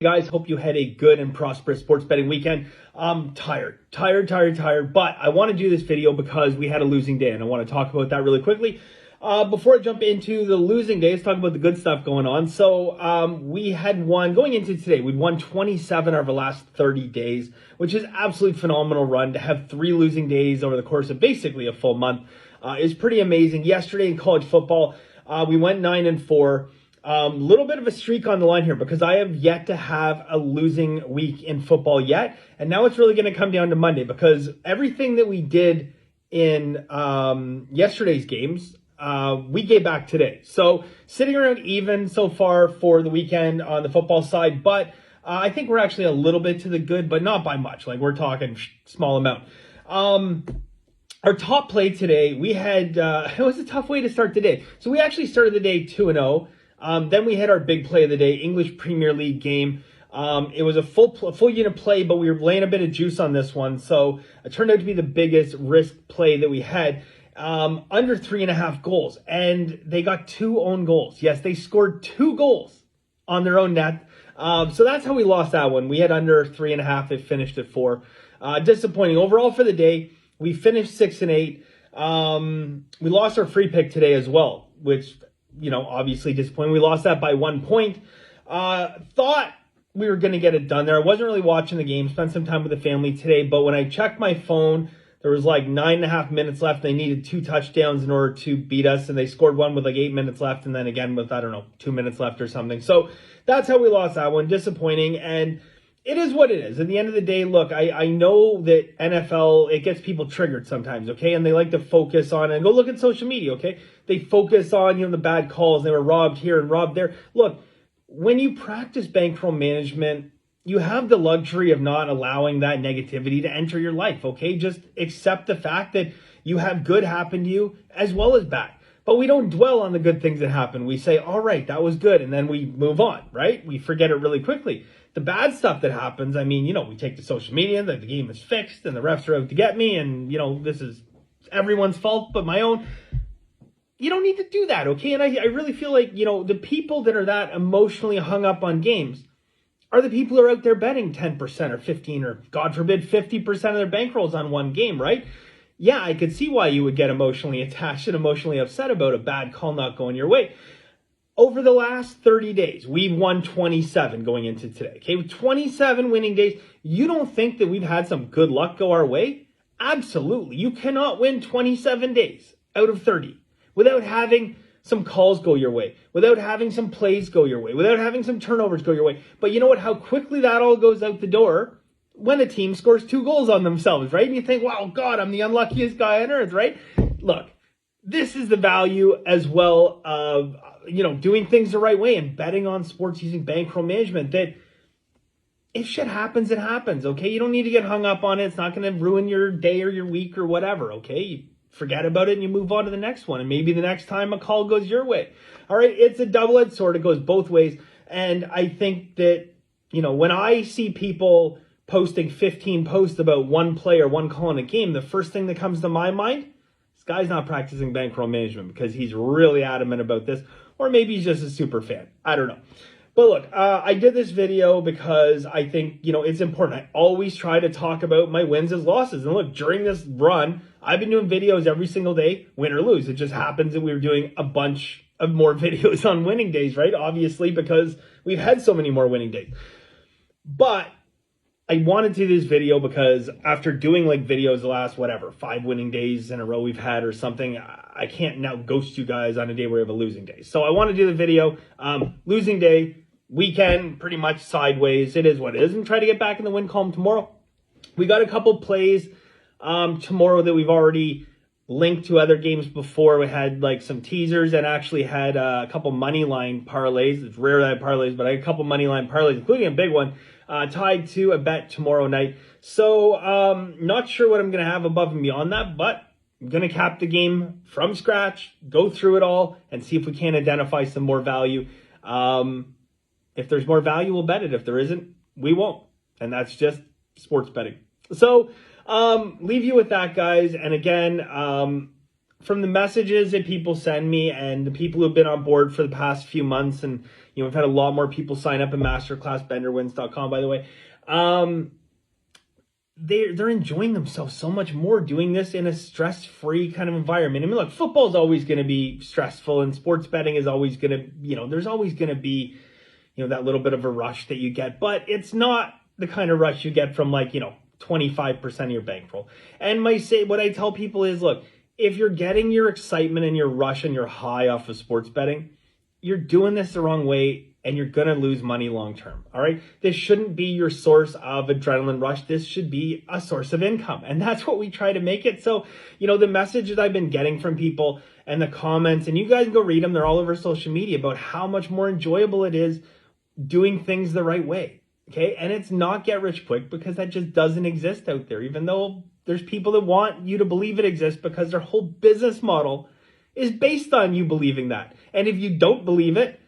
Guys, hope you had a good and prosperous sports betting weekend. I'm tired, but I want to do this video because we had a losing day, and I want to talk about that really quickly. Before I jump into the losing day, let's talk about the good stuff going on. So we had won, going into today, we'd won 27 of our last 30 days, which is absolutely phenomenal run. To have 3 losing days over the course of basically a full month is pretty amazing. Yesterday in college football, we went 9-4. Little bit of a streak on the line here because I have yet to have a losing week in football yet. And now it's really going to come down to Monday because everything that we did in yesterday's games, we gave back today. So sitting around even so far for the weekend on the football side, but I think we're actually a little bit to the good, but not by much. Like we're talking small amount. Our top play today, we had, it was a tough way to start the day. So we actually started the day 2-0. Then we had our big play of the day, English Premier League game. It was a full unit play, but we were laying a bit of juice on this one. So it turned out to be the biggest risk play that we had, under 3.5 goals. And they got 2 own goals. Yes, they scored 2 goals on their own net. So that's how we lost that one. We had under 3.5. It finished at 4. Disappointing. Overall for the day, we finished 6-8. We lost our free pick today as well, which, you know, obviously disappointing. We lost that by 1 point. Thought we were going to get it done there. I wasn't really watching the game. Spent some time with the family today. But when I checked my phone, there was like 9.5 minutes left. They needed 2 touchdowns in order to beat us. And they scored one with like 8 minutes left. And then again with, I don't know, 2 minutes left or something. So that's how we lost that one. Disappointing. And it is what it is. At the end of the day, look, I know that NFL, it gets people triggered sometimes, okay? And they like to focus on, and go look at social media, okay? They focus on, you know, the bad calls. They were robbed here and robbed there. Look, when you practice bankroll management, you have the luxury of not allowing that negativity to enter your life, okay? Just accept the fact that you have good happen to you as well as bad. But we don't dwell on the good things that happen. We say, all right, that was good. And then we move on, right? We forget it really quickly. The bad stuff that happens, I mean, you know, we take to social media that the game is fixed and the refs are out to get me. And, you know, this is everyone's fault but my own. You don't need to do that, okay? And I really feel like, you know, the people that are that emotionally hung up on games are the people who are out there betting 10% or 15 or, God forbid, 50% of their bankrolls on one game, right? Yeah, I could see why you would get emotionally attached and emotionally upset about a bad call not going your way. Over the last 30 days, we've won 27 going into today. Okay, with 27 winning days, you don't think that we've had some good luck go our way? Absolutely. You cannot win 27 days out of 30 without having some calls go your way, without having some plays go your way, without having some turnovers go your way. But you know what? How quickly that all goes out the door when a team scores 2 goals on themselves, right? And you think, wow, God, I'm the unluckiest guy on earth, right? Look, this is the value as well of, you know, doing things the right way and betting on sports using bankroll management, that if shit happens, it happens, okay? You don't need to get hung up on it. It's not going to ruin your day or your week or whatever, okay? You forget about it and you move on to the next one. And maybe the next time a call goes your way. All right, it's a double-edged sword. It goes both ways. And I think that, you know, when I see people posting 15 posts about one play or one call in a game, the first thing that comes to my mind, this guy's not practicing bankroll management because he's really adamant about this. Or maybe he's just a super fan. I don't know. But look, I did this video because I think, you know, it's important. I always try to talk about my wins as losses. And look, during this run, I've been doing videos every single day, win or lose. It just happens that we were doing a bunch of more videos on winning days, right? Obviously, because we've had so many more winning days. But I wanted to do this video because after doing like videos the last, 5 winning days in a row we've had or something, I can't now ghost you guys on a day where we have a losing day. So I want to do the video, losing day, weekend, pretty much sideways. It is what it is, and try to get back in the win column tomorrow. We got a couple plays tomorrow that we've already linked to other games before. We had like some teasers and actually had a couple money line parlays. It's rare that I have parlays, but I had a couple money line parlays, including a big one, tied to a bet tomorrow night. So not sure what I'm going to have above and beyond that, but I'm going to cap the game from scratch, go through it all, and see if we can identify some more value. If there's more value, we'll bet it. If there isn't, we won't. And that's just sports betting. So leave you with that, guys. And again, from the messages that people send me and the people who've been on board for the past few months and, we've had a lot more people sign up at masterclassbenderwins.com, by the way. They're enjoying themselves so much more doing this in a stress-free kind of environment. I mean, look, football is always going to be stressful, and sports betting is always going to, there's always going to be, that little bit of a rush that you get, but it's not the kind of rush you get from 25% of your bankroll. And what I tell people is, look, if you're getting your excitement and your rush and your high off of sports betting, you're doing this the wrong way and you're going to lose money long term. All right. This shouldn't be your source of adrenaline rush. This should be a source of income. And that's what we try to make it. So, the messages I've been getting from people and the comments, and you guys can go read them, they're all over social media, about how much more enjoyable it is doing things the right way. Okay. And it's not get rich quick, because that just doesn't exist out there, even though there's people that want you to believe it exists, because their whole business model is based on you believing that. And if you don't believe it,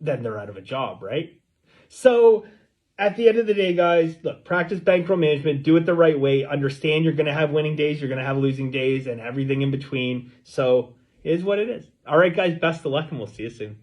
then they're out of a job, right? So at the end of the day, guys, look, practice bankroll management, do it the right way, understand you're going to have winning days, you're going to have losing days, and everything in between. So it is what it is. All right, guys, best of luck, and we'll see you soon.